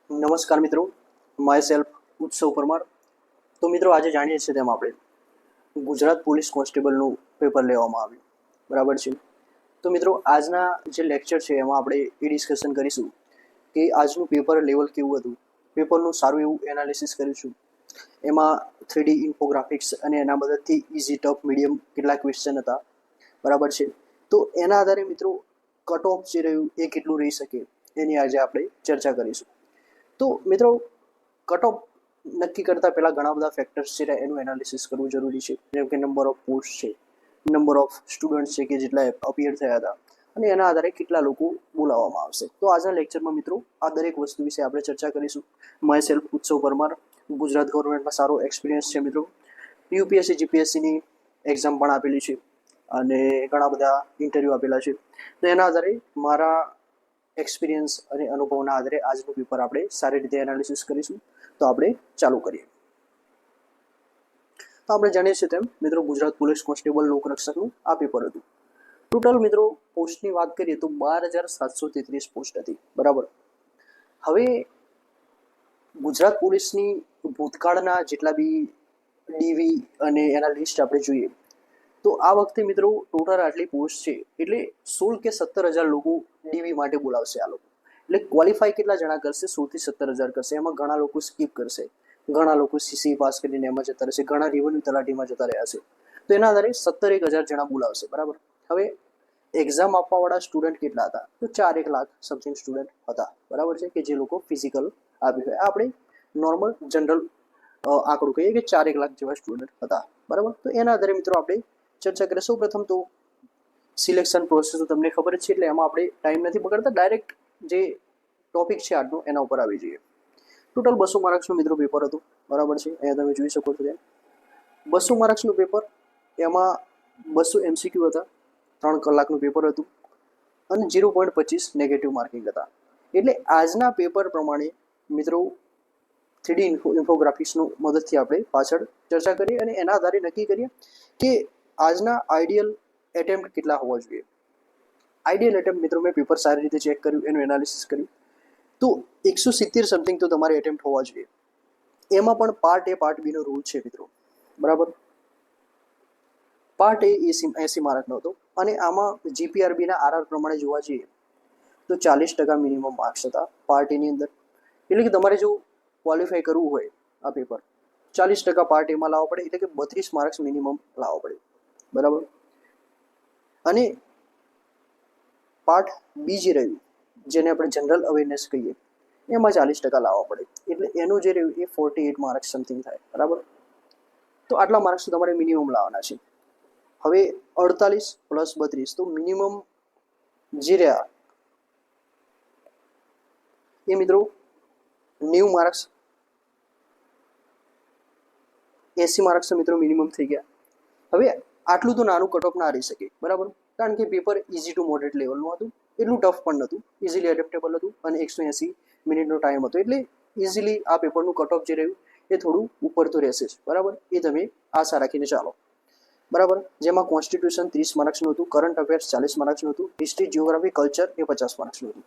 નમસ્કાર મિત્રો, my self ઉત્સવ પરમાર. તો મિત્રો આજે જાણીએ છીએ તેમ આપણે ગુજરાત પોલીસ કોન્સ્ટેબલનું પેપર લેવામાં આવ્યું, બરાબર છે. તો મિત્રો આજના જે લેક્ચર છે એમાં આપણે એ ડિસ્કશન કરીશું કે આજનું પેપર લેવલ કેવું હતું, પેપરનું સારું એવું એનાલિસિસ કરીશું. એમાં 3D ઇન્ફોગ્રાફિક્સ અને એના મદદથી ઇઝી ટફ મીડિયમ કેટલા ક્વેશ્ચન હતા, બરાબર છે. તો એના આધારે મિત્રો કટ ઓફ જે રહ્યું એ કેટલું રહી શકે એની આજે આપણે ચર્ચા કરીશું. તો મિત્રો કટ ઓફ નક્કી કરતાં પહેલાં ઘણા બધા ફેક્ટર્સ છે એનું એનાલિસિસ કરવું જરૂરી છે, જેમ કે નંબર ઓફ પોસ્ટ છે, નંબર ઓફ સ્ટુડન્ટ છે કે જેટલા અપિયર થયા હતા, અને એના આધારે કેટલા લોકો બોલાવવામાં આવશે. તો આજના લેક્ચરમાં મિત્રો આ દરેક વસ્તુ વિશે આપણે ચર્ચા કરીશું. માય સેલ્ફ ઉત્સવ પરમાર, ગુજરાત ગવર્મેન્ટમાં સારો એક્સપિરિયન્સ છે મિત્રો. યુપીએસસી જીપીએસસીની એક્ઝામ પણ આપેલી છે અને ઘણા બધા ઇન્ટરવ્યૂ આપેલા છે. તો એના આધારે મારા એક્સપિરિયન્સ અને અનુભવના આધારે આજનું પેપર આપણે સારી રીતે એનાલિસિસ કરીશું. તો આપણે ચાલુ કરીએ. તો આપણે જાણીએ છીએ તેમ મિત્રો ગુજરાત પોલીસ કોન્સ્ટેબલ લોકરક્ષકનું આ પેપર હતું. ટોટલ મિત્રો પોસ્ટની વાત કરીએ તો 12,733 પોસ્ટ હતી, બરાબર. હવે ગુજરાત પોલીસની ભૂતકાળના જેટલા બી ડીવી અને એના લિસ્ટ આપણે જોઈએ તો આ વખતે મિત્રો ટોટલ આટલી પોસ્ટ છે એટલે 16 કે 17,000 લોકો ડીવી માટે બોલાવશે આ લોકો. એટલે ક્વોલિફાય કેટલા જણા કરશે? 16 થી 17,000 કરશે. એમાં ઘણા લોકો સ્કીપ કરશે, ઘણા લોકો સીસી પાસ કરીને એમાં જતા રહેશે, ઘણા રેવન્યુ તલાટીમાં જતા રહ્યા છે. તો એના આધારે 17,000 જણા બોલાવશે, બરાબર. હવે એક્ઝામ આપવાવાળા સ્ટુડન્ટ કેટલા હતા? તો 4 લાખ સમથિંગ સ્ટુડન્ટ હતા, બરાબર છે, કે જે લોકો ફિઝિકલ આપ્યું હોય. આપણે નોર્મલ જનરલ આંકડું કહીએ કે 4 લાખ જેવા સ્ટુડન્ટ હતા, બરાબર. તો એના આધારે મિત્રો આપણે ચર્ચા કરીએ. સૌ પ્રથમ તો સિલેક્શન પ્રોસેસ તો તમને ખબર જ છે, એટલે એમાં આપણે ટાઈમ નથી બગાડતા, ડાયરેક્ટ જે ટોપિક છે આજનો એના ઉપર આવી જઈએ. ટોટલ 200 માર્ક્સનું મિત્રો પેપર હતું, બરાબર છે. અહીંયા તમે જોઈ શકો છો તેમ 200 માર્ક્સનું પેપર, એમાં 200 MCQ હતા, 3 કલાકનું પેપર હતું અને 0.25 નેગેટિવ માર્કિંગ હતા. એટલે આજના પેપર પ્રમાણે મિત્રો 3D ઇન્ફોગ્રાફિક્સનું મદદથી આપણે પાછળ ચર્ચા કરીએ અને એના આધારે નક્કી કરીએ કે આજના આઈડિયલ એટેમ્પ્ટ કેટલા હોવા જોઈએ. આઈડિયલ એટેમ્પ્ટ મિત્રો મેં પેપર સારી રીતે ચેક કર્યું, એનું એનાલિસિસ કર્યું તો 170 સમથિંગ તો તમારે એટેમ્પ્ટ હોવા જોઈએ. એમાં પણ પાર્ટ એ પાર્ટ બીનો રૂલ છે મિત્રો, બરાબર. પાર્ટ એ 80 માર્કનો હતો અને આમાં જીપીઆરબીના આરઆર પ્રમાણે જોવા જઈએ તો 40% મિનિમમ માર્ક્સ હતા પાર્ટ એની અંદર. એટલે કે તમારે જો ક્વોલિફાય કરવું હોય આ પેપર 40% પાર્ટ એમાં લાવવા પડે, એટલે કે 32 માર્ક્સ મિનિમમ લાવવા પડે, બરાબર. અને પાર્ટ બી જે રહ્યું જેને આપણે જનરલ અવેરનેસ કહીએ એમાં 40% લાવવા પડે, એટલે એનું જે રહ્યું એ 48 માર્ક્સ સમથિંગ થાય, બરાબર. તો આટલા માર્ક્સ તમારે મિનિમમ લાવવાના છે. હવે 48 પ્લસ 32 તો મિનિમમ જે રહ્યા એ મિત્રો 90 માર્ક્સ, 80 માર્ક્સ મિત્રો મિનિમમ થઈ ગયા. હવે આટલું તો નાનું કટ ઓફ ના રહી શકે, બરાબર, કારણ કે પેપર ઇઝી ટુ મોડરેટ લેવલનું હતું, એટલું ટફ પણ નહોતું, ઇઝીલી એડેપ્ટેબલ હતું અને 180 મિનિટનો ટાઈમ હતો. એટલે ઇઝીલી આ પેપરનું કટ ઓફ જે રહ્યું એ થોડું ઉપર તો રહેશે જ, બરાબર. એ તમે આશા રાખીને ચાલો, બરાબર. જેમાં કોન્સ્ટિટ્યુશન 30 માર્ક્સનું હતું, કરંટ અફેર્સ 40 માર્ક્સનું હતું, હિસ્ટ્રી જિયોગ્રાફી કલ્ચર એ 50 માર્ક્સનું હતું.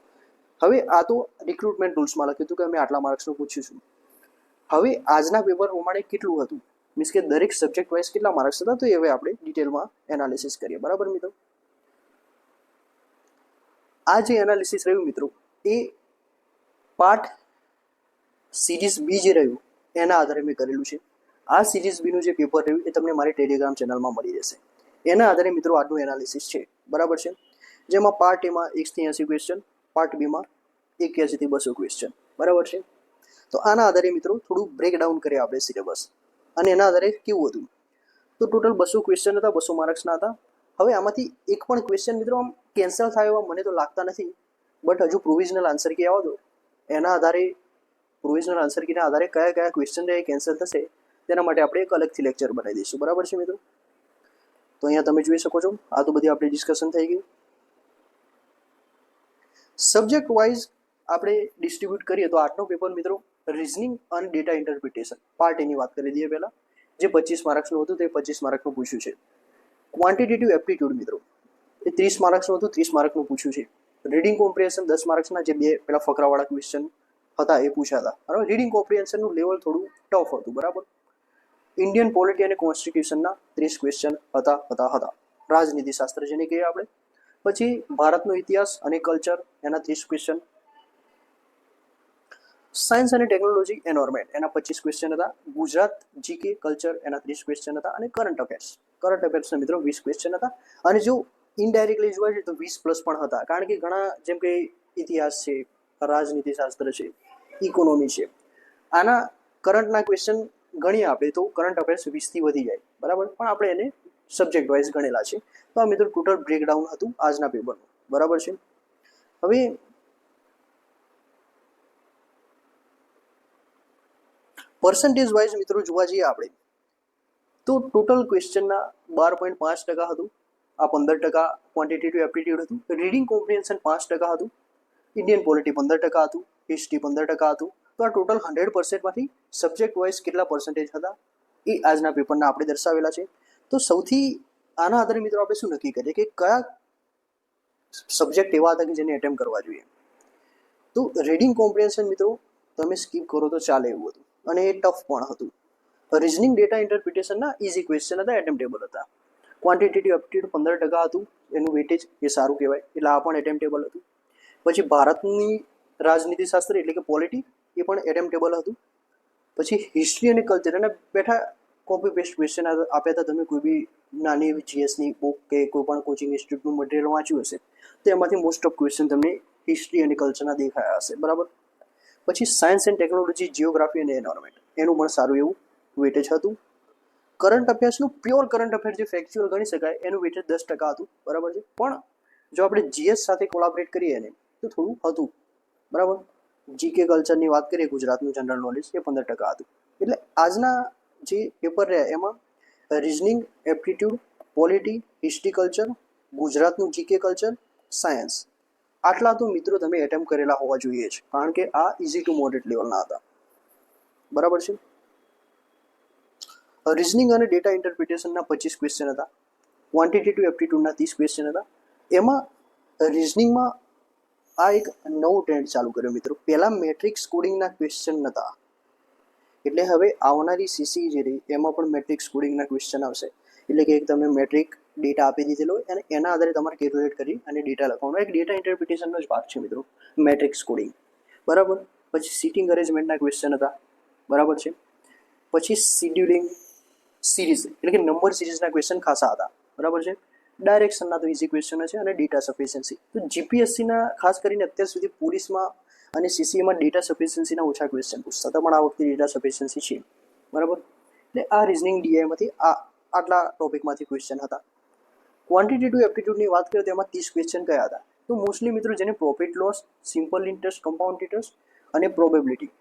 હવે આ તો રિક્રુટમેન્ટ રૂલ્સમાં લખ્યું હતું કે અમે આટલા માર્ક્સનું પૂછ્યું છું. હવે આજના પેપર પ્રમાણે કેટલું હતું, મીન્સ કે દરેક સબ્જેક્ટ વાઇઝ કેટલા માર્ક્સ હતા, તો એ હવે આપણે ડિટેલમાં એનાલિસિસ કરીએ, બરાબર મિત્રો. આ જે એનાલિસિસ રહ્યું મિત્રો એ પાર્ટ સિરીઝ બી જે રહ્યું એના આધારે મેં કરેલું છે. આ સિરીઝ બીનું જે પેપર રહ્યું એ તમને મારી ટેલિગ્રામ ચેનલમાં મળી જશે. એના આધારે મિત્રો આજનું એનાલિસિસ છે, બરાબર છે. જેમાં પાર્ટ એમાં 1 થી 80 ક્વેશ્ચન, પાર્ટ બીમાં 81 થી 200 ક્વેશ્ચન, બરાબર છે. તો આના આધારે મિત્રો થોડું બ્રેકડાઉન કરીએ આપણે સિલેબસ, અને એના આધારે કેવું હતું. તો ટોટલ 200 ક્વેશ્ચન હતા, 200 માર્ક્સના હતા. હવે આમાંથી એક પણ ક્વેશ્ચન મિત્રો આમ કેન્સલ થાય એવા મને તો લાગતા નથી, બટ હજુ પ્રોવિઝનલ આન્સર કી આવવા દો, એના આધારે પ્રોવિઝનલ આન્સર કીના આધારે કયા કયા ક્વેશ્ચન એ કેન્સલ થશે તેના માટે આપણે એક અલગથી લેક્ચર બનાવી દઈશું, બરાબર છે મિત્રો. તો અહીંયા તમે જોઈ શકો છો આ તો બધી આપણી ડિસ્કશન થઈ ગઈ. સબ્જેક્ટ વાઇઝ આપણે ડિસ્ટ્રીબ્યુટ કરીએ તો આજનો પેપર મિત્રો રિઝનિંગ અને ડેટા ઇન્ટરપ્રિટેશન પાર્ટ એની વાત કરી દઈએ પહેલાં. જે 25 માર્ક્સનું હતું તે 25 માર્કનું પૂછ્યું છે. ક્વોન્ટિટેટિવ એપ્ટિટ્યૂડ મિત્રો એ 30 માર્ક્સનું હતું, 30 માર્કનું પૂછ્યું છે. રીડિંગ કોમ્પ્રિહેન્શન 10 માર્ક્સના જે બે પેલા ફકરાવાળા ક્વેશ્ચન હતા એ પૂછાતા, બરાબર. રીડિંગ કોમ્પ્રિહેન્શનનું લેવલ થોડું ટફ હતું, બરાબર. ઇન્ડિયન પોલિટી અને કોન્સ્ટિટ્યુશનના 30 ક્વેશ્ચન હતા. રાજનીતિ શાસ્ત્ર જેને કહીએ આપણે. પછી ભારતનો ઇતિહાસ અને કલ્ચર એના 30 ક્વેશ્ચન. સાયન્સ અને ટેકનોલોજી એન્વાયરમેન્ટ એના 25 ક્વેશ્ચન હતા. ગુજરાત જીકે કલ્ચર એના 30 ક્વેશ્ચન હતા. અને કરંટ અફેર્સના મિત્રો 20 ક્વેશ્ચન હતા. અને જો ઇનડાયરેક્ટલી જોવા જઈએ તો 20+ પણ હતા, કારણ કે ઘણા જેમ કે ઇતિહાસ છે, રાજનીતિ શાસ્ત્ર છે, ઇકોનોમી છે, આના કરંટના ક્વેશ્ચન ગણીએ આપણે તો કરંટ અફેર્સ 20થી વધી જાય, બરાબર. પણ આપણે એને સબ્જેક્ટ વાઇઝ ગણેલા છે. તો આ મિત્રો ટોટલ બ્રેકડાઉન હતું આજના પેપરનું, બરાબર છે. હવે પર્સન્ટેજ વાઇઝ મિત્રો જોવા જઈએ આપણે તો ટોટલ ક્વેશ્ચનના 12.5% હતું. આ 15% ક્વોન્ટિટેટિવ એપ્ટિટ્યુડ હતું. રીડિંગ કોમ્પ્રિહેન્શન 5% હતું. ઇન્ડિયન પોલિટી 15% હતું. હિસ્ટ્રી 15% હતું. તો આ ટોટલ 100%માંથી સબ્જેક્ટ વાઇઝ કેટલા પર્સન્ટેજ હતા એ આજના પેપરના આપણે દર્શાવેલા છે. તો સૌથી આના આધારે મિત્રો આપણે શું નક્કી કરીએ કે કયા સબ્જેક્ટ એવા હતા કે જેને એટેમ્પ કરવા જોઈએ. તો રીડિંગ કોમ્પ્રિહેન્શન મિત્રો તમે સ્કીપ કરો તો ચાલે એવું હતું, અને એ ટફ પણ હતું. રિઝનિંગ ડેટા ઇન્ટરપ્રિટેશનના ઇઝી ક્વેશ્ચન હતા, એટેમ્પટેબલ હતા. ક્વોન્ટિટેટિવ એપ્ટિટ્યુડ 15% હતું, એનું વેટેજ એ સારું કહેવાય, એટલે આ પણ એટેમ્પટેબલ હતું. પછી ભારતની રાજનીતિ શાસ્ત્ર એટલે કે પોલિટી એ પણ એટેમ્પટેબલ હતું. પછી હિસ્ટ્રી અને કલ્ચર અને બેઠા કોપી પેસ્ટ ક્વેશ્ચન આપ્યા હતા. તમે કોઈ બી નાની એવી જીએસની બુક કે કોઈ પણ કોચિંગ ઇન્સ્ટિટ્યૂટનું મટીરિયલ વાંચ્યું હશે તો એમાંથી મોસ્ટ ઓફ ક્વેશ્ચન તમને હિસ્ટ્રી અને કલ્ચરના દેખાયા હશે, બરાબર. પછી સાયન્સ એન્ડ ટેકનોલોજી, જિયોગ્રાફી અને એન્વાયરમેન્ટ એનું પણ સારું એવું વેટેજ હતું. કરંટ અફેર્સનું પ્યોર કરંટ અફેર જે ફેક્ચ્યુઅલ ગણી શકાય એનું વેટેજ 10% હતું, બરાબર છે. પણ જો આપણે જીએસ સાથે કોલાબરેટ કરીએ ને તો થોડું હતું, બરાબર. જીકે કલ્ચરની વાત કરીએ, ગુજરાતનું જનરલ નોલેજ એ 15% હતું. એટલે આજના જે પેપર રહ્યા એમાં reasoning, aptitude, polity, history, culture, ગુજરાતનું જીકે કલ્ચર, સાયન્સ, આટલા તો મિત્રો તમે એટેમ્પ કરેલા હોવા જોઈએ જ, કારણ કે આ ઇઝી ટુ મોડરેટ લેવલના હતા, બરાબર છે. રિઝનિંગ અને ડેટા ઇન્ટરપ્રિટેશનના 25 ક્વેશ્ચન હતા. ક્વોન્ટિટેટિવ એપ્ટિટ્યુડના 30 ક્વેશ્ચન હતા. એમાં રિઝનિંગમાં આ એક નવો ટ્રેન્ડ ચાલુ કર્યો મિત્રો. પહેલાં મેટ્રિક્સ કોડિંગના ક્વેશ્ચન નહોતા, એટલે હવે આવનારી સીસી જે રહી એમાં પણ મેટ્રિક્સ કોડિંગના ક્વેશ્ચન આવશે. એટલે કે તમે મેટ્રિક ડેટા આપી દીધેલો હોય અને એના આધારે તમારે કેલ્ક્યુલેટ કરી અને ડેટા લખવાનો એક ડેટા ઇન્ટરપ્રિટેશનનો જ ભાગ છે મિત્રો મેટ્રિક્સ કોડિંગ, બરાબર. પછી સિટિંગ અરેન્જમેન્ટના ક્વેશ્ચન હતા, બરાબર છે. પછી શિડ્યુલિંગ સિરીઝ એટલે કે નંબર સિરીઝના ક્વેશ્ચન ખાસા હતા, બરાબર છે. ડાયરેક્શનના તો ઇઝી ક્વેશ્ચન છે. અને ડેટા સફિશિયન્સી તો જીપીએસસીના ખાસ કરીને અત્યાર સુધી પોલીસમાં અને સીસીએમાં ડેટા સફિશિયન્સીના ઓછા ક્વેશ્ચન પૂછતા હતા, પણ આ વખતે ડેટા સફિશિયન્સી છે, બરાબર. એટલે આ રિઝનિંગ ડીઆઈમાંથી આટલા ટોપિકમાંથી ક્વેશ્ચન હતા. ક્વોન્ટિટેટિવ એપ્ટિટ્યુડની વાત કરીએ તો એમાં 30 ક્વેશ્ચન કયા હતા તો મોસ્ટલી મિત્રો જેને profit loss, simple interest, compound interest અને probability,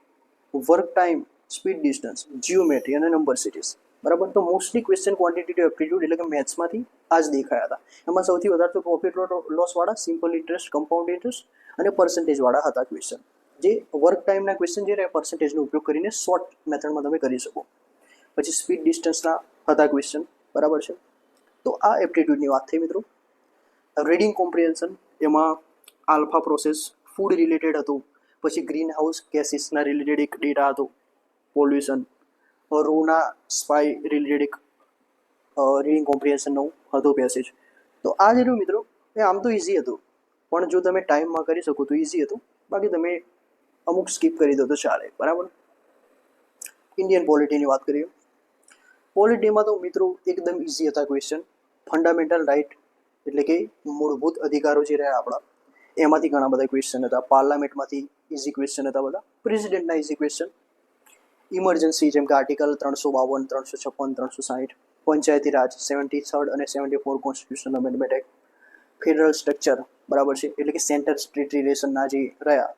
work time, speed distance, geometry અને નંબર સિરીઝ, બરાબર. તો મોસ્ટલી ક્વેશ્ચન ક્વોન્ટિટેટિવ એપ્ટિટ્યુડ એટલે કે મેથ્સમાંથી આ જ દેખાયા હતા. એમાં સૌથી વધારે તો પ્રોફિટ લોસવાળા, સિમ્પલ ઇન્ટરેસ્ટ, કમ્પાઉન્ડ ઇન્ટરેસ્ટ અને પર્સન્ટેજવાળા હતા ક્વેશ્ચન. જે વર્ક ટાઈમના ક્વેશ્ચન જે રહ્યા પર્સન્ટેજનો ઉપયોગ કરીને શોર્ટ મેથડમાં તમે કરી શકો. પછી સ્પીડ ડિસ્ટન્સના હતા ક્વેશ્ચન, બરાબર છે. તો આ એપ્ટિટ્યુડની વાત થઈ મિત્રો. રીડિંગ કોમ્પ્રિહેન્શન એમાં આલ્ફા પ્રોસેસ, ફૂડ રિલેટેડ હતું. પછી ગ્રીન હાઉસ ગેસીસના રિલેટેડ એક ડેટા હતો, પોલ્યુશન, રોના સ્પાય રિલેટેડ એક રીડિંગ કોમ્પ્રિહેન્શનનો હતો પેસેજ. તો આ જે રહ્યું મિત્રો એ આમ તો ઇઝી હતું, પણ જો તમે ટાઈમમાં કરી શકો તો ઇઝી હતું, બાકી તમે અમુક સ્કીપ કરી દો તો ચાલે, બરાબર. ઇન્ડિયન પોલિટીની વાત કરીએ. પોલિટીમાં તો મિત્રો એકદમ ઇઝી હતા ક્વેશ્ચન. ફંડામેન્ટલ રાઇટ એટલે કે મૂળભૂત અધિકારો જે રહ્યા આપણા એમાંથી ઘણા બધા ક્વેશ્ચન હતા. પાર્લામેન્ટમાંથી ઇઝી ક્વેશ્ચન હતા બધા. પ્રેસિડેન્ટના ઇઝી ક્વેશ્ચન. ઇમરજન્સી જેમ કે આર્ટિકલ 352, 356, 360, પંચાયતી રાજ 73rd અને 74 constitutional amendment act, federal structure, બરાબર છે, એટલે કે સેન્ટર સ્ટેટ રિલેશનના જે રહ્યા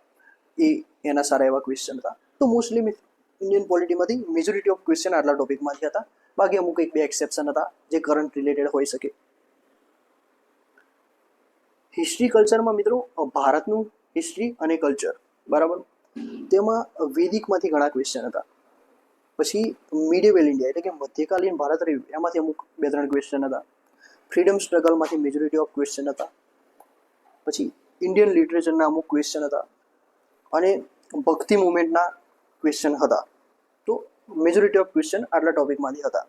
એના સારા એવા ક્વેશ્ચન હતા. તો મોસ્ટલી ઇન્ડિયન પોલિટીમાંથી મેજોરિટી ઓફ ક્વેશ્ચન આટલા ટોપિકમાંથી હતા. બાકી અમુક 1-2 એક્સેપ્શન હતા જે કરંટ રિલેટેડ હોઈ શકે. હિસ્ટ્રી કલ્ચરમાં મિત્રો ભારતનું હિસ્ટ્રી અને કલ્ચર, બરાબર, તેમાં વેદિકમાંથી ઘણા ક્વેશ્ચન હતા. પછી મિડિવેલ ઇન્ડિયા એટલે કે મધ્યકાલીન ભારત રહ્યું એમાંથી અમુક 2-3 ક્વેશ્ચન હતા. ફ્રીડમ સ્ટ્રગલમાંથી મેજોરિટી ઓફ ક્વેશ્ચન હતા. પછી ઇન્ડિયન લિટરેચરના અમુક ક્વેશ્ચન હતા. અને ભક્તિ મુવમેન્ટના ક્વેશ્ચન હતા. તો મેજોરિટી ઓફ ક્વેશ્ચન આટલા ટોપિકમાંથી હતા.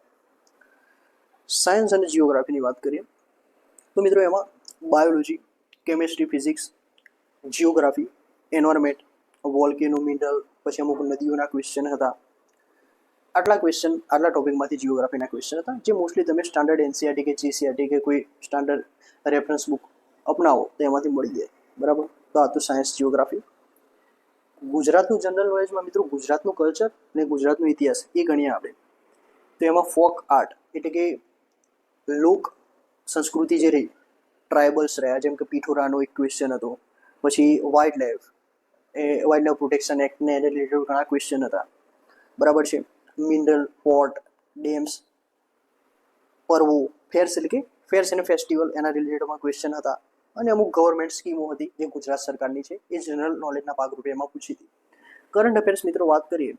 સાયન્સ અને જીઓગ્રાફીની વાત કરીએ તો મિત્રો એમાં biology, chemistry, physics, geography, environment, volcano, mineral, પછી અમુક નદીઓના ક્વેશ્ચન હતા. આટલા ક્વેશ્ચન આટલા ટોપિકમાંથી જીઓગ્રાફીના ક્વેશ્ચન હતા, જે મોસ્ટલી તમે સ્ટાન્ડર્ડ એનસીઆરટી કે જીસીઆરટી કે કોઈ સ્ટાન્ડર્ડ રેફરન્સ બુક અપનાવો તો એમાંથી મળી જાય. બરાબર. તો આ તો સાયન્સ જીઓગ્રાફી. ગુજરાતનું જનરલ નોલેજમાં મિત્રો ગુજરાતનું કલ્ચર અને ગુજરાતનો ઇતિહાસ એ ગણીએ આપણે તો એમાં ફોક આર્ટ એટલે કે લોક સંસ્કૃતિ જે રહી, ટ્રાઇબલ્સ રહ્યા, જેમ કે પિઠોરાનો એક ક્વેશ્ચન હતો, પછી વાઇલ્ડ લાઈફ પ્રોટેક્શન એક્ટને એને રિલેટેડ ઘણા ક્વેશ્ચન હતા. બરાબર છે. મિનરલ, પોર્ટ, ડેમ્સ, પર્વો, ફેર્સ એટલે કે ફેર્સ અને ફેસ્ટિવલ એના રિલેટેડમાં ક્વેશ્ચન હતા. અને અમુક ગવર્મેન્ટ સ્કીમો હતી જે ગુજરાત સરકારની છે એ જનરલ નોલેજના ભાગરૂપે એમાં પૂછી હતી. કરંટ અફેર્સ મિત્રો વાત કરીએ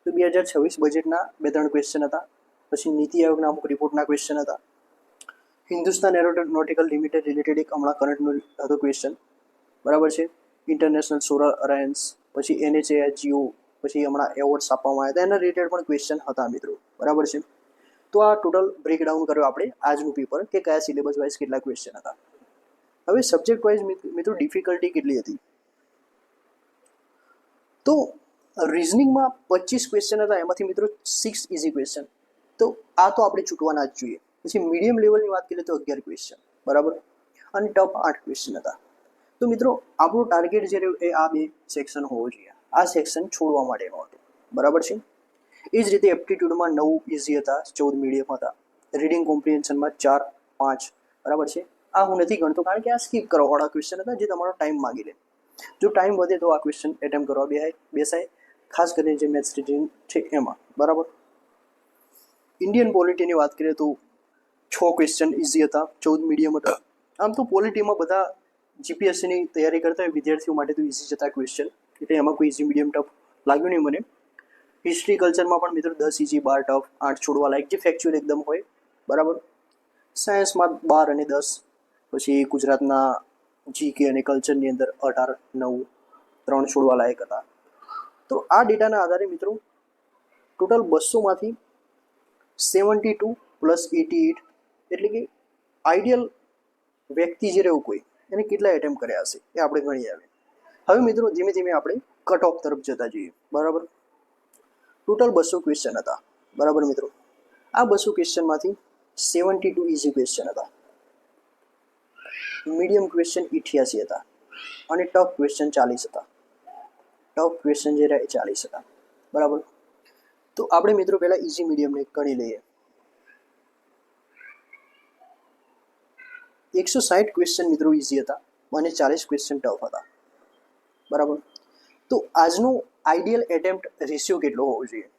તો 2026 બજેટના 2-3 ક્વેશ્ચન હતા. પછી નીતિ આયોગના અમુક રિપોર્ટના ક્વેશ્ચન હતા. હિન્દુસ્તાન એરોનોટિકલ લિમિટેડ રિલેટેડ એક હમણાં કરંટનો હતો ક્વેશ્ચન. બરાબર છે. ઇન્ટરનેશનલ સોલર અલાયન્સ, પછી NHAIGO, પછી હમણાં એવોર્ડ્સ આપવામાં આવ્યા હતા એના રિલેટેડ પણ ક્વેશ્ચન હતા મિત્રો. બરાબર છે. તો આ ટોટલ બ્રેકડાઉન કર્યો આપણે આજનું પેપર કે કયા સિલેબસ વાઇઝ કેટલા ક્વેશ્ચન હતા. હવે સબ્જેક્ટ વાઇઝ મિત્રો ડિફિકલ્ટી કેટલી હતી તો રિઝનિંગમાં 25 ક્વેશ્ચન હતા, એમાંથી મિત્રો 6 ઇઝી ક્વેશ્ચન. તો આ તો આપણે છૂટવાના જ જોઈએ. પછી મીડિયમ લેવલની વાત કરીએ તો 11 ક્વેશ્ચન. બરાબર. અને ટફ 8 ક્વેશ્ચન હતા. તો મિત્રો આપણું ટાર્ગેટ જે રહ્યું એ આ 2 સેક્શન હોવો જોઈએ. આ સેક્શન છોડવા માટેનો હતો. બરાબર છે. એ જ રીતે એપ્ટિટ્યૂડમાં 9 ઇઝી હતા, 14 મીડિયમ હતા. રીડિંગ કોમ્પ્રિહેન્શનમાં 4, 5. બરાબર છે. આ હું નથી ગણતો કારણ કે આ સ્કીપ કરવાવાળા ક્વેશ્ચન હતા જે તમારો ટાઈમ માગી લે. જો ટાઈમ વધે તો આ ક્વેશ્ચન એટેમ્પ કરવા બેસાય, ખાસ કરીને જે મેથ્સ રીડિંગ છે એમાં. બરાબર. ઇન્ડિયન પોલિટીની વાત કરીએ તો 6 ક્વેશ્ચન ઇઝી હતા, 14 મીડિયમ હતા. આમ તો પોલિટીમાં બધા જીપીએસસીની તૈયારી કરતા હોય વિદ્યાર્થીઓ માટે તો ઇઝી જતા ક્વેશ્ચન, એટલે એમાં કોઈ ઇઝી મીડિયમ ટફ લાગ્યું નહીં મને. હિસ્ટ્રી કલ્ચરમાં પણ મિત્રો 10 ઇઝી, 12 ટફ, 8 છોડવા લાયક જે ફેક્ચ્યુઅલ એકદમ હોય. બરાબર. સાયન્સમાં 12 અને 10, પછી ગુજરાતના જીકે અને કલ્ચરની અંદર 18, 9, 3 છોડવા લાયક હતા. તો આ ડેટાના આધારે મિત્રો ટોટલ 200માંથી 72 પ્લસ 88 એટલે કે આઈડિયલ વ્યક્તિ જે રહ્યું કોઈ એને કેટલા એટેમ્પ કર્યા હશે એ આપણે ગણી આવે. હવે મિત્રો ધીમે ધીમે આપણે કટ ઓફ તરફ જતા જઈએ. બરાબર. ટોટલ 200 ક્વેશ્ચન હતા. બરાબર મિત્રો. આ 200 ક્વેશ્ચનમાંથી 72 ઇઝી ક્વેશ્ચન હતા, મીડિયમ ક્વેશ્ચન 88 હતા અને ટફ ક્વેશ્ચન 40 હતા. ટફ ક્વેશ્ચન જે રહ્યા એ 40 હતા. બરાબર. તો આપણે મિત્રો પહેલા ઇઝી મીડિયમને ગણી લઈએ. 160 ક્વેશ્ચન મિત્રો ઇઝી હતા અને 40 ક્વેશ્ચન ટફ હતા. બરાબર. તો આજનો આઈડિયલ એટેમ્પ્ટ રેશિયો કેટલો હોવો જોઈએ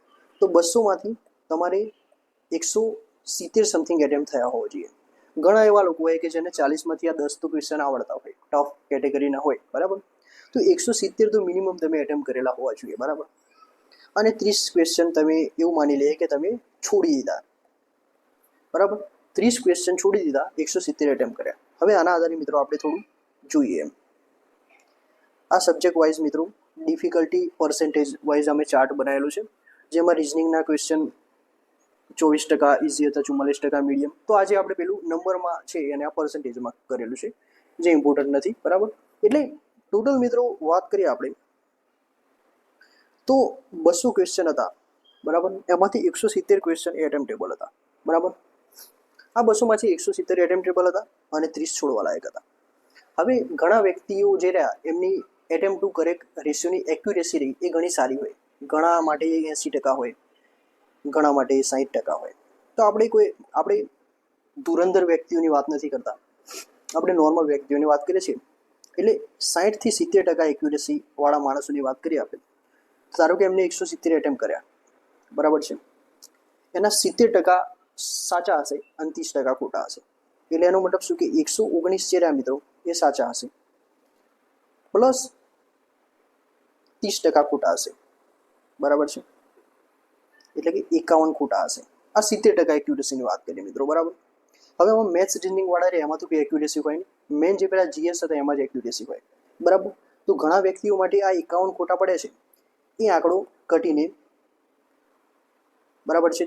તો 200માંથી તમારે 170 સમથિંગ એટેમ્પ્ટ થયા હોવો જોઈએ. ઘણા એવા લોકો હોય કે જેને 40માંથી આ 10 તો ક્વેશ્ચન આવડતા હોય, ટફ કેટેગરીના હોય. બરાબર. તો 170 તો મિનિમમ તમે એટેમ્પ્ટ કરેલા હોવા જોઈએ. બરાબર. અને 30 ક્વેશ્ચન તમે એવું માની લઈએ કે તમે છોડી દીધા. બરાબર. 30 ક્વેશ્ચન છોડી દીધા, 170 એટેમ્પ્ટ કર્યા. હવે આના આધારે મિત્રો આપણે થોડું જોઈએ એમ. આ સબ્જેક્ટ વાઇઝ મિત્રો ડિફિકલ્ટી પર્સન્ટેજ વાઇઝ અમે ચાર્ટ બનાવેલું છે, જેમાં રિઝનિંગના ક્વેશ્ચન 24% ઇઝી હતા, 44% મીડિયમ. તો આજે આપણે પેલું નંબરમાં છે અને આ પર્સન્ટેજમાં કરેલું છે જે ઇમ્પોર્ટન્ટ નથી. બરાબર. એટલે ટોટલ મિત્રો વાત કરીએ આપણે તો 200 ક્વેશ્ચન હતા. બરાબર. એમાંથી 170 ક્વેશ્ચન એટેમ્પ્ટેબલ હતા. બરાબર. આ 200માંથી 170 એટેમ્પ્ટેબલ હતા અને 30 છોડવા લાયક હતા. હવે ઘણા વ્યક્તિઓ જે રહ્યા એમની એટેમ્પ ટુ કરેક્ટ રેશિયોની એક્યુરેસી રહી એ ઘણી સારી હોય. ઘણા માટે 80% હોય, ઘણા માટે 60% હોય. તો આપણે ધુરંધર વ્યક્તિઓની વાત નથી કરતા, આપણે નોર્મલ વ્યક્તિઓની વાત કરીએ છીએ. એટલે 60 થી 70% એક્યુરેસી વાળા માણસોની વાત કરીએ આપણે. ધારો કે એમને 170 એટેમ્પ કર્યા. બરાબર છે. એના 70% સાચા હશે અને 30% ખોટા હશે. એટલે એનો મતલબ શું કે 119 જે રહ્યા મિત્રો એ સાચા હશે પ્લસ 30% ખોટા હશે. બરાબર છે. એટલે કે 51 ખોટા હશે. આ 70% એક્યુરેસીની વાત કરીએ મિત્રો. બરાબર. હવે એમાં મેથ્સ રીઝનિંગ વાળા રહે એમાં તો કોઈ એક્યુરેસી હોય નહીં. મેન જે પેલા જીએસ હતા એમાં જ એક્યુરેસી હોય. બરાબર. તો ઘણા વ્યક્તિઓ માટે આ 51 ખોટા પડે છે એ આંકડો ઘટીને બરાબર છે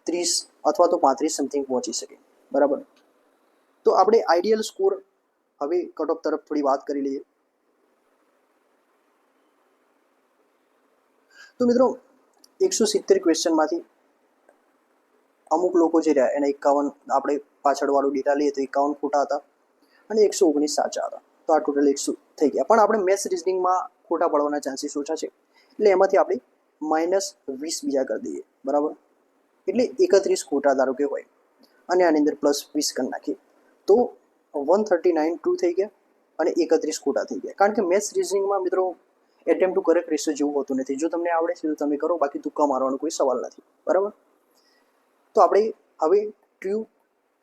30 અથવા તો 35 સમથિંગ પહોંચી શકે. બરાબર. તો આપણે આઈડિયલ સ્કોર હવે કટ ઓફ તરફ થોડી વાત કરી લઈએ. તો મિત્રો 170 ક્વેશ્ચનમાંથી અમુક લોકો જે રહ્યા એના 51, આપણે પાછળવાળું ડેટા લઈએ તો 51 ખોટા હતા અને 119 સાચા હતા. તો આ ટોટલ 100 થઈ ગયા. પણ આપણે મેથ્સ રિઝનિંગમાં ખોટા પડવાના ચાન્સીસ ઓછા છે, એટલે એમાંથી આપણે -20 બીજા કરી દઈએ. બરાબર. એટલે 31 ખોટા ધારો કે હોય અને આની અંદર +20 કરી નાખીએ તો 139 ટ્રુ થઈ ગયા અને 31 ખોટા થઈ ગયા. કારણ કે મેથ્સ રિઝનિંગમાં મિત્રો એટેમ્પ ટુ કરેક્ટ રેશિયો જેવું હોતું નથી. જો તમને આવડે છે તો તમે કરો, બાકી તુક્કા મારવાનો કોઈ સવાલ નથી. બરાબર. તો આપણે હવે ટ્રુ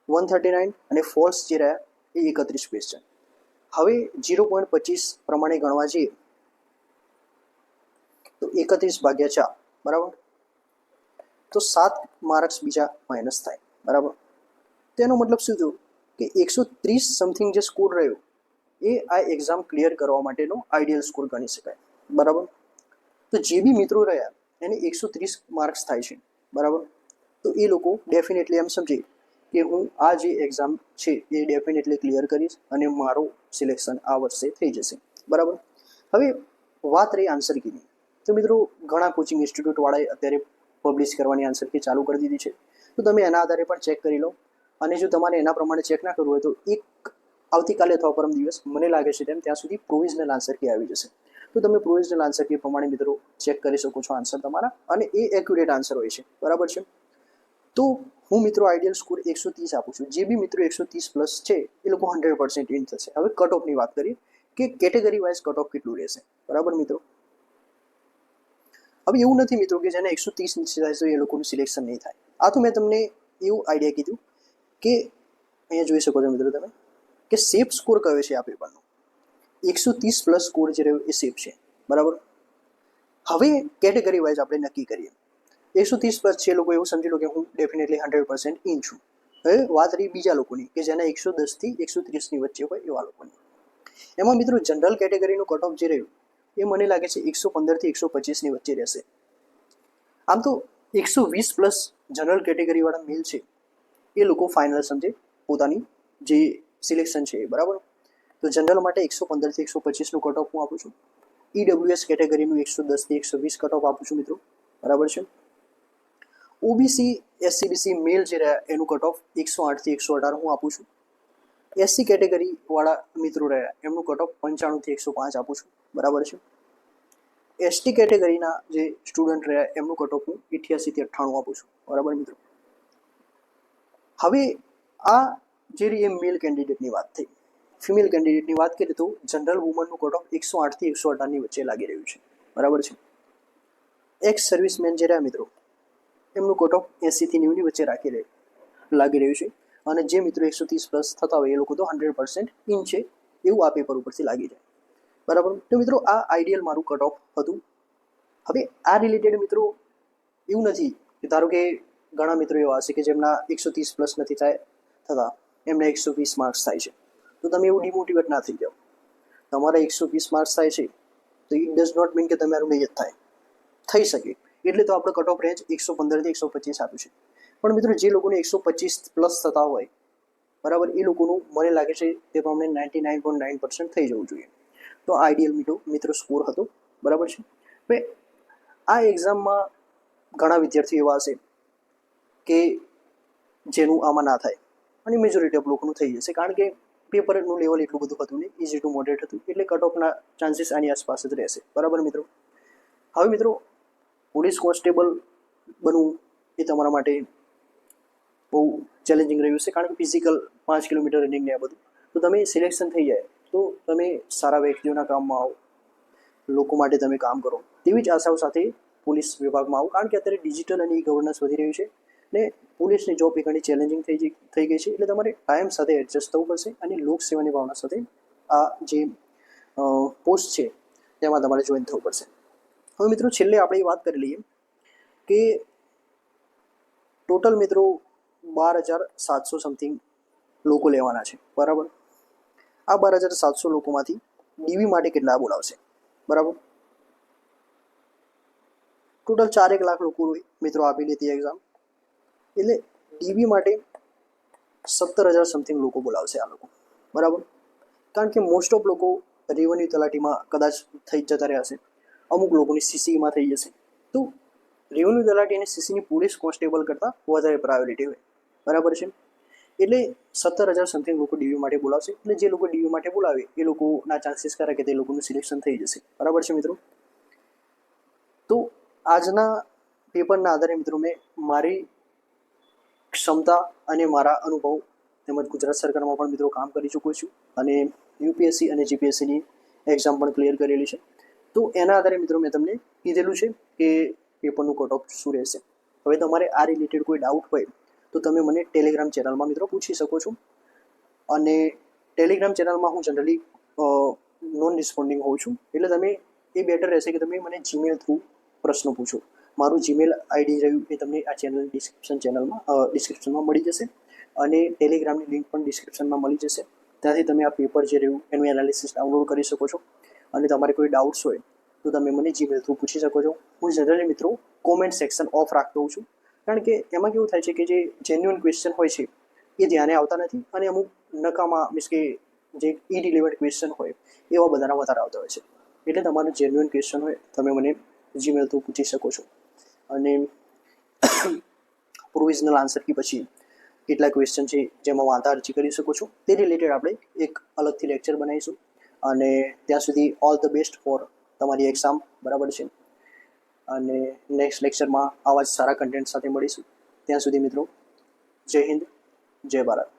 139 અને ફોલ્સ જે રહ્યા એ 31 ક્વેશ્ચન. હવે 0.25 પ્રમાણે ગણવા જઈએ તો 31 ભાગ્યા 4. બરાબર. તો 7 માર્ક્સ બીજા માઇનસ થાય. બરાબર. તેનો મતલબ શું થયું કે 130 સમથિંગ જે સ્કોર રહ્યો એ આ એક્ઝામ ક્લિયર કરવા માટેનો આઈડિયલ સ્કોર ગણી શકાય. બરાબર. તો જે બી મિત્રો રહ્યા એને 130 માર્ક્સ થાય છે. બરાબર. તો એ લોકો ડેફિનેટલી એમ સમજે કે હું આ જે એક્ઝામ છે એ ડેફિનેટલી ક્લિયર કરીશ અને મારું સિલેક્શન આ વર્ષે થઈ જશે. બરાબર. હવે વાત રહી આન્સર કીની. તો મિત્રો ઘણા કોચિંગ ઇન્સ્ટિટ્યૂટવાળાએ અત્યારે પબ્લિશ કરવાની આન્સર કી ચાલુ કરી દીધી છે. તો તમે એના આધારે પણ ચેક કરી લો. અને જો તમારે એના પ્રમાણે ચેક ના કરવું હોય તો આવતીકાલે અથવા પરમ દિવસ મને લાગે છે તેમ ત્યાં સુધી પ્રોવિઝનલ આન્સર કી આવી જશે. તો તમે પ્રોવિઝનલ આન્સર કી પ્રમાણે મિત્રો ચેક કરી શકો છો આન્સર તમારા, અને એ એક્યુરેટ આન્સર હોય છે. બરાબર છે. તો હું મિત્રો આઈડિયલ સ્કોર 130 આપું છું. જે બી મિત્રો 130 પ્લસ છે એ લોકો 100% ઇન થશે. હવે કટ ઓફની વાત કરીએ કે કેટેગરી વાઇઝ કટ ઓફ કેટલું રહેશે. બરાબર મિત્રો. હવે એવું નથી મિત્રો કે જેને 130 નીચે થાય તો એ લોકોનું સિલેક્શન નહીં થાય. આ તો મેં તમને એવું આઈડિયા કીધું કે અહીંયા જોઈ શકો છો મિત્રો તમે કે સેફ સ્કોર કયો છે આ પેપરનો. 130 પ્લસ સ્કોર જે રહ્યો એ સેફ છે. બરાબર. હવે કેટેગરી વાઇઝ આપણે નક્કી કરીએ. 130 પ્લસ છે લોકો એવું સમજી લો કે હું ડેફિનેટલી 100% ઇન છું. હવે વાત રહી બીજા લોકોની કે જેના 110 થી 130 ની વચ્ચે હોય એવા લોકોની. એમાં મિત્રો જનરલ કેટેગરીનું કટ ઓફ જે રહ્યું એ મને લાગે છે 115 થી 125 ની વચ્ચે રહેશે. આમ તો 120 પ્લસ જનરલ કેટેગરી વાળા મેલ છે એ લોકો ફાઇનલ સમજે પોતાની જે સિલેક્શન છે. બરાબર. તો જનરલ માટે 115 થી 125 નું કટ ઓફ હું આપું છું. ઈડબ્લ્યુએસ કેટેગરીનું 110 થી 120 કટ ઓફ આપું છું મિત્રો. બરાબર છે. ઓબીસી એસસીબીસી મેલ જે રહ્યા એનું કટ ઓફ 108 થી 118 હું આપું છું. એસસી કેટેગરી વાળા મિત્રો રહ્યા એમનું કટ ઓફ 95 થી 105 આપું છું. બરાબર છે. એસટી કેટેગરીના જે સ્ટુડન્ટ રહ્યા એમનું કટ ઓફ હું 88 થી 98 આપું છું. બરાબર મિત્રો. હવે આ જે એ મેલ કેન્ડિડેટની વાત થઈ. ફિમેલ કેન્ડિડેટની વાત કરીએ તો જનરલ વુમનનું કટ ઓફ 108 થી 118 ની વચ્ચે લાગી રહ્યું છે. બરાબર છે. એક્સ સર્વિસમેન જે રહ્યા મિત્રો એમનું કટ ઓફ 80 થી 90 ની વચ્ચે લાગી રહ્યું છે. અને જે મિત્રો 130 પ્લસ થતા હોય એ લોકો તો 100% ઇન છે એવું આ પેપર ઉપરથી લાગી જાય. બરાબર. તો મિત્રો આ આઈડિયલ મારું કટ ઓફ હતું. હવે આ રિલેટેડ મિત્રો એવું નથી કે ધારો કે ઘણા મિત્રો એવા હશે કે જેમના 130 પ્લસ નથી થતા, એમને 120 માર્ક્સ થાય છે. તો તમે એવું ડિમોટિવેટ ના થઈ જાઓ. તમારા 120 માર્ક્સ થાય છે તો ઇટ ડઝ નોટ મીન કે તમારું નહીં જ થાય. થઈ શકે એટલે તો આપણે કટ ઓફ રેન્જ 115 થી 125 આપ્યું છે. પણ મિત્રો જે લોકોને 125 પ્લસ થતા હોય બરાબર એ લોકોનું મને લાગે છે તે પ્રમાણે 99.9% થઈ જવું જોઈએ. તો આઈડિયલ મિત્રો સ્કોર હતો. બરાબર છે. હવે આ એક્ઝામમાં ઘણા વિદ્યાર્થીઓ એવા હશે કે જેનું આમાં ના થાય અને મેજોરિટી ઓફ લોકોનું થઈ જશે, કારણ કે પેપરનું લેવલ એટલું બધું હતું નહીં, ઇઝી ટુ મોડરેટ હતું, એટલે કટ ઓફના ચાન્સીસ આની આસપાસ જ રહેશે. બરાબર મિત્રો. હવે મિત્રો પોલીસ કોન્સ્ટેબલ બનવું એ તમારા માટે બહુ ચેલેન્જિંગ રહ્યું છે, કારણ કે ફિઝિકલ 5 કિલોમીટર રનિંગ ને આ બધું. તો તમે સિલેક્શન થઈ જાય તો તમે સારા વ્યક્તિઓના કામમાં આવો, લોકો માટે તમે કામ કરો, તેવી જ આશાઓ સાથે પોલીસ વિભાગમાં આવો. કારણ કે અત્યારે ડિજિટલ અને ઈ ગવર્નન્સ વધી રહ્યું છે ને પોલીસની જોબ એ ઘણી ચેલેન્જિંગ થઈ ગઈ છે. એટલે તમારે ટાઈમ સાથે એડજસ્ટ થવું પડશે અને લોકસેવાની ભાવના સાથે આ જે પોસ્ટ છે તેમાં તમારે જોઈન થવું પડશે. હવે મિત્રો છેલ્લે આપણે વાત કરી લઈએ કે ટોટલ મિત્રો 12,700 સમથિંગ લોકો લેવાના છે. બરાબર. આ 12,700 લોકોમાંથી ડીવી માટે કેટલા બોલાવશે? બરાબર. ટોટલ 4 લાખ લોકો મિત્રો આપેલી હતી એક્ઝામ. એટલે ડીબી માટે 17,000 સમથિંગ લોકો બોલાવશે આ લોકો, બરાબર. કારણ કે મોસ્ટ ઓફ લોકો રેવન્યુ તલાટીમાં કદાચ થઈ જતા રહ્યા છે, અમુક લોકોની સીસીમાં થઈ જશે. તો રેવન્યુ તલાટી અને સીસીની પોલીસ કોન્સ્ટેબલ કરતાં વધારે પ્રાયોરિટી હોય, બરાબર છે. એટલે 17,000 સમથિંગ લોકો ડીયુ માટે બોલાવશે. એટલે જે લોકો ડીયુ માટે બોલાવે એ લોકોના ચાન્સીસ ખરા કે તે લોકોનું સિલેક્શન થઈ જશે, બરાબર છે મિત્રો. તો આજના પેપરના આધારે મિત્રો મેં મારી ક્ષમતા અને મારા અનુભવ તેમજ ગુજરાત સરકારમાં પણ મિત્રો કામ કરી ચૂક્યો છું અને યુપીએસસી અને જીપીએસસીની એક્ઝામ પણ ક્લિયર કરેલી છે. તો એના આધારે મિત્રો મેં તમને કીધેલું છે કે પેપરનું કટ ઓફ શું રહેશે. હવે તમારે આ રિલેટેડ કોઈ ડાઉટ હોય તો તમે મને ટેલિગ્રામ ચેનલમાં મિત્રો પૂછી શકો છો. અને ટેલિગ્રામ ચેનલમાં હું જનરલી નોન રિસ્પોન્ડિંગ હોઉં છું. એટલે તમે એ બેટર રહેશે કે તમે મને જીમેલ થ્રુ પ્રશ્નો પૂછો. મારું જીમેલ આઈડી રહ્યું એ તમને આ ચેનલ ડિસ્ક્રિપ્શનમાં મળી જશે અને ટેલિગ્રામની લિંક પણ ડિસ્ક્રિપ્શનમાં મળી જશે. ત્યાંથી તમે આ પેપર જે રહ્યું એનું એનાલિસિસ ડાઉનલોડ કરી શકો છો. અને તમારે કોઈ ડાઉટ્સ હોય તો તમે મને જીમેલ થ્રુ પૂછી શકો છો. હું જનરલી મિત્રો કોમેન્ટ સેક્શન ઓફ રાખતો હોઉં છું, કારણ કે એમાં કેવું થાય છે કે જે જેન્યુઅન ક્વેશ્ચન હોય છે એ ધ્યાને આવતા નથી અને અમુક નકામા મીન્સ કે જે ઇરિલેવન્ટ ક્વેશ્ચન હોય એવા બધાના વધારે આવતા હોય છે. એટલે તમારું જેન્યુઅન ક્વેશ્ચન હોય તમે મને જીમેલ થ્રુ પૂછી શકો છો. અને પ્રોવિઝનલ આન્સર કે પછી કેટલા ક્વેશ્ચન છે જેમાં વાંધા અરજી કરી શકો છો, તે રિલેટેડ આપણે એક અલગથી લેક્ચર બનાવીશું. અને ત્યાં સુધી ઓલ ધ બેસ્ટ ફોર તમારી એક્ઝામ, બરાબર છે. અને નેક્સ્ટ લેક્ચરમાં આવા જ સારા કન્ટેન્ટ સાથે મળીશું. ત્યાં સુધી મિત્રો જય હિન્દ, જય ભારત.